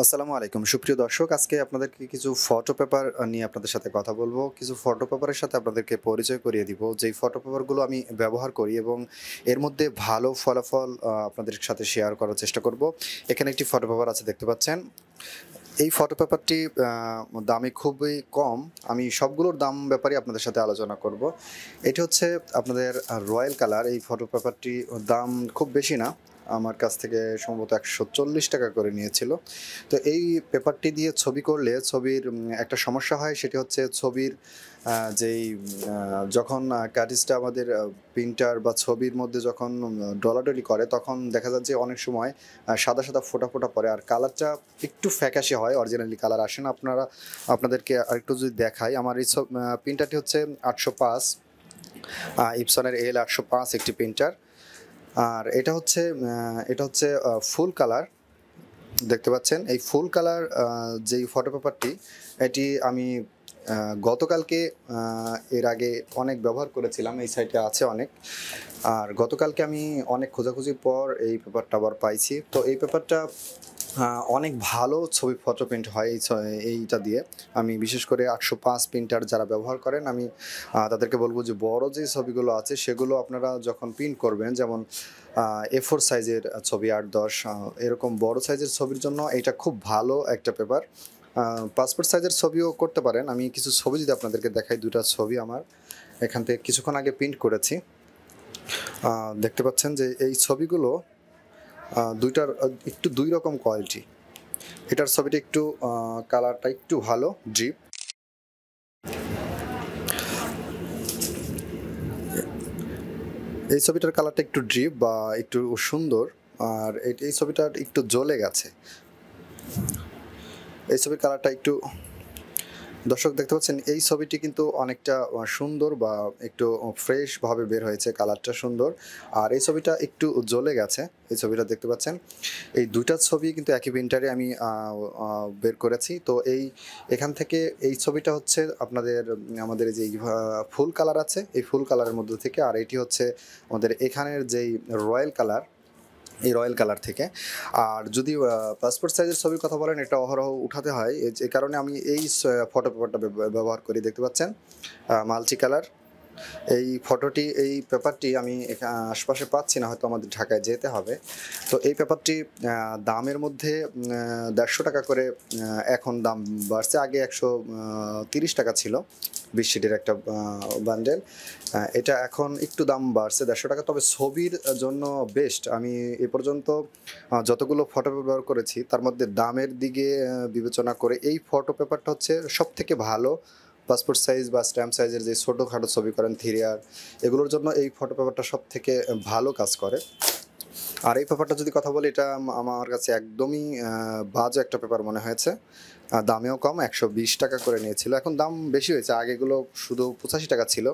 আসসালামু আলাইকুম সুপ্রিয় দর্শক, আজকে আপনাদেরকে কিছু ফটো পেপার নিয়ে আপনাদের সাথে কথা বলবো। কিছু ফটো পেপারের সাথে আপনাদেরকে পরিচয় করিয়ে দিব, যেই ফটো পেপারগুলো আমি ব্যবহার করি এবং এর মধ্যে ভালো ফলাফল আপনাদের সাথে শেয়ার করার চেষ্টা করব। এখানে একটি ফটো পেপার আছে, দেখতে পাচ্ছেন। এই ফটো পেপারটি দামে খুবই কম। আমি সবগুলোর দাম ব্যাপারে আপনাদের সাথে আলোচনা করব। এটি হচ্ছে আপনাদের রয়্যাল কালার। এই ফটো পেপারটি দাম খুব বেশি না, আমার কাছ থেকে সম্ভবত ১৪০ টাকা করে নিয়েছিল। তো এই পেপারটি দিয়ে ছবি করলে ছবির একটা সমস্যা হয়, সেটি হচ্ছে ছবির যেই যখন আর্টিস্টটা আমাদের প্রিন্টার বা ছবির মধ্যে যখন ডলাডলি করে, তখন দেখা যায় যে অনেক সময় সাদা সাদা ফোঁটা ফোঁটা পড়ে আর কালারটা একটু ফ্যাকাশে হয়, অরিজিনালি কালার আসে না। আপনাদেরকে আরেকটু যদি দেখাই, আমার এই প্রিন্টারটি হচ্ছে ৮০৫, ইপসনের L ৮০৫ একটি প্রিন্টার। আর এটা হচ্ছে ফুল কালার, দেখতে পাচ্ছেন। এই ফুল কালার যেই ফটো পেপারটি, এটি আমি গতকালকে এর আগে অনেক ব্যবহার করেছিলাম, এই সাইটে আছে অনেক। আর গতকালকে আমি অনেক খোঁজাখুঁজির পর এই পেপারটা আবার পাইছি। তো এই পেপারটা অনেক ভালো ছবি ফটো প্রিন্ট হয় এইটা দিয়ে। আমি বিশেষ করে ৮০৫ প্রিন্টার যারা ব্যবহার করেন, আমি তাদেরকে বলবো যে বড় যে ছবিগুলো আছে সেগুলো আপনারা যখন প্রিন্ট করবেন, যেমন A4 সাইজের ছবি, ৮-১০ এরকম বড় সাইজের ছবির জন্য এটা খুব ভালো একটা পেপার। পাসপোর্ট সাইজের ছবিও করতে পারেন। আমি কিছু ছবি যদি আপনাদেরকে দেখাই, ২টা ছবি আমার এখান থেকে কিছুক্ষণ আগে প্রিন্ট করেছি। দেখতে পাচ্ছেন যে এই ছবিগুলো দুইটার একটু দুই রকম কোয়ালিটি। এটার ছবিটা একটু কালারটা একটু ভালো ডিপ, এই ছবিটার কালারটা একটু ডিপ বা একটু সুন্দর। আর এই ছবিটার একটু জ্বলে গেছে, এই ছবির কালারটা একটু, দর্শক দেখতে পাচ্ছেন এই ছবিটি কিন্তু অনেকটা সুন্দর বা একটু ফ্রেশভাবে বের হয়েছে, কালারটা সুন্দর। আর এই ছবিটা একটু জ্বলে গেছে, এই ছবিটা দেখতে পাচ্ছেন। এই দুইটা ছবি কিন্তু একই প্রিন্টারে আমি বের করেছি। তো এখান থেকে এই ছবিটা হচ্ছে আমাদের এই যে ফুল কালার আছে, এই ফুল কালারের মধ্যে থেকে। আর এটি হচ্ছে আমাদের এখানের যেই রয়্যাল কালার, এই রয়্যাল কালার থেকে। আর যদি পাসপোর্ট সাইজের ছবির কথা বলেন, এটা অহরহ উঠাতে হয়, এই কারণে আমি এই ফটো পেপারটা ব্যবহার করি। দেখতে পাচ্ছেন মাল্টি কালার। এই পেপারটি আমি আশপাশে পাচ্ছি না, হয়তো আমাদের ঢাকায় যেতে হবে। তো এই পেপারটি দামের মধ্যে ১৫০ টাকা করে এখন দাম বাড়ছে। আগে ১৩০ টাকা ছিল ২০ শিটের একটা বান্ডেল। এটা এখন একটু দাম বাড়ছে ১৫০ টাকা। তবে ছবির জন্য বেস্ট। আমি এ পর্যন্ত যতগুলো ফটো ব্যবহার করেছি তার মধ্যে দামের দিকে বিবেচনা করে এই ফটো পেপারটা হচ্ছে সবথেকে ভালো। পাসপোর্ট সাইজ বা স্ট্যাম্প সাইজের যে ছোটোখাটো ছবি করেন, 3R, এগুলোর জন্য এই ফটো পেপারটা সবথেকে ভালো কাজ করে। আর এই পেপারটা যদি কথা বলি, এটা আমার কাছে একদমই বাজে একটা পেপার মনে হয়েছে। দামেও কম, ১২০ টাকা করে নিয়েছিল। এখন দাম বেশি হয়েছে, আগেগুলো শুধু ৮৫ টাকা ছিল।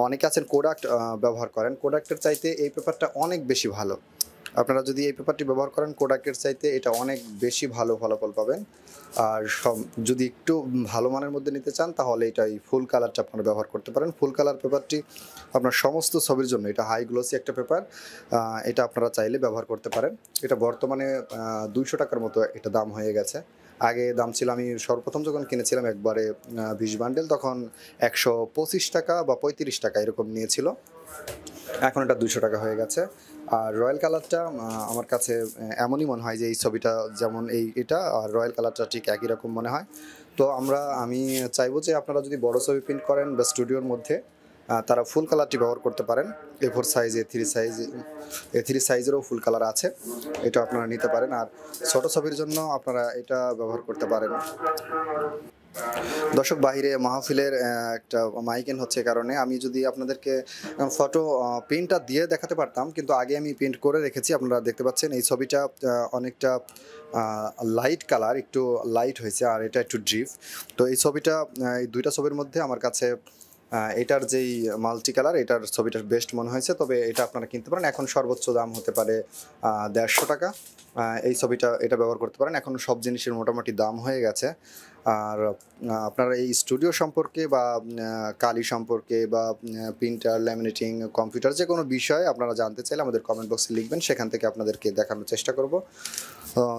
অনেকে আছেন কোডাক্ট ব্যবহার করেন, কোডাক্টের চাইতে এই পেপারটা অনেক বেশি ভালো। আপনারা যদি এই পেপারটি ব্যবহার করেন, কোডাক্টের চাইতে এটা অনেক বেশি ভালো ফলাফল পাবেন। আর যদি একটু ভালো মানের মধ্যে নিতে চান, তাহলে এটা এই ফুল কালারটা আপনারা ব্যবহার করতে পারেন। ফুল কালার পেপারটি আপনার সমস্ত ছবির জন্য, এটা হাই গ্লোসি একটা পেপার, এটা আপনারা চাইলে ব্যবহার করতে পারেন। এটা বর্তমানে ২০০ টাকার মতো এটা দাম হয়ে গেছে। আগে দাম ছিল, আমি সর্বপ্রথম যখন কিনেছিলাম একবারে ২০ বান্ডেল, তখন ১২৫ টাকা বা ৩৫ টাকা এরকম নিয়েছিল। এখন এটা ২০০ টাকা হয়ে গেছে। আর রয়্যাল কালারটা আমার কাছে এমনই মনে হয় যে এই ছবিটা যেমন এটা আর রয়্যাল কালারটা ঠিক একই রকম মনে হয়। তো আমি চাইবো যে আপনারা যদি বড় ছবি প্রিন্ট করেন বা স্টুডিওর মধ্যে, তারা ফুল কালারটি ব্যবহার করতে পারেন। A4 size, A3 সাইজেরও full colour আছে, এটা আপনারা নিতে পারেন। আর ছোট ছবির জন্য আপনারা এটা ব্যবহার করতে পারেন। দর্শক, বাহিরে মাহফিলের একটা মাইকিং হচ্ছে, কারণে আমি যদি আপনাদেরকে ফটো প্রিন্টটা দিয়ে দেখাতে পারতাম, কিন্তু আগে আমি প্রিন্ট করে রেখেছি। আপনারা দেখতে পাচ্ছেন এই ছবিটা অনেকটা লাইট কালার, একটু লাইট হয়েছে, আর এটা একটু ডিপ। তো এই ছবিটা, এই দুইটা ছবির মধ্যে আমার কাছে এটার যেই মাল্টি কালার, এটার ছবিটা বেস্ট মনে হয়েছে। তবে এটা আপনারা কিনতে পারেন, এখন সর্বোচ্চ দাম হতে পারে ১৫০ টাকা। এটা ব্যবহার করতে পারেন। এখন সব জিনিসের মোটামুটি দাম হয়ে গেছে। আর আপনারা এই স্টুডিও সম্পর্কে বা কালি সম্পর্কে বা প্রিন্টার, ল্যামিনেটিং, কম্পিউটার যে কোনো বিষয়ে আপনারা জানতে চাইলে আমাদের কমেন্ট বক্সে লিখবেন, সেখান থেকে আপনাদেরকে দেখানোর চেষ্টা করব।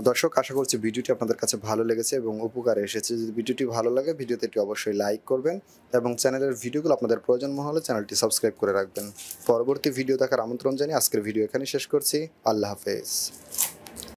দর্শক, আশা করছি ভিডিওটি আপনাদের কাছে ভালো লেগেছে এবং উপকারে এসেছে। যদি ভিডিওটি ভালো লাগে ভিডিওতে একটি অবশ্যই লাইক করবেন এবং চ্যানেলের ভিডিওগুলো আপনাদের প্রয়োজন মনে হলে চ্যানেলটি সাবস্ক্রাইব করে রাখবেন। পরবর্তী ভিডিও দেখার আমন্ত্রণ জানিয়ে আজকের ভিডিও এখানেই শেষ করছি। আল্লাহ হাফেজ।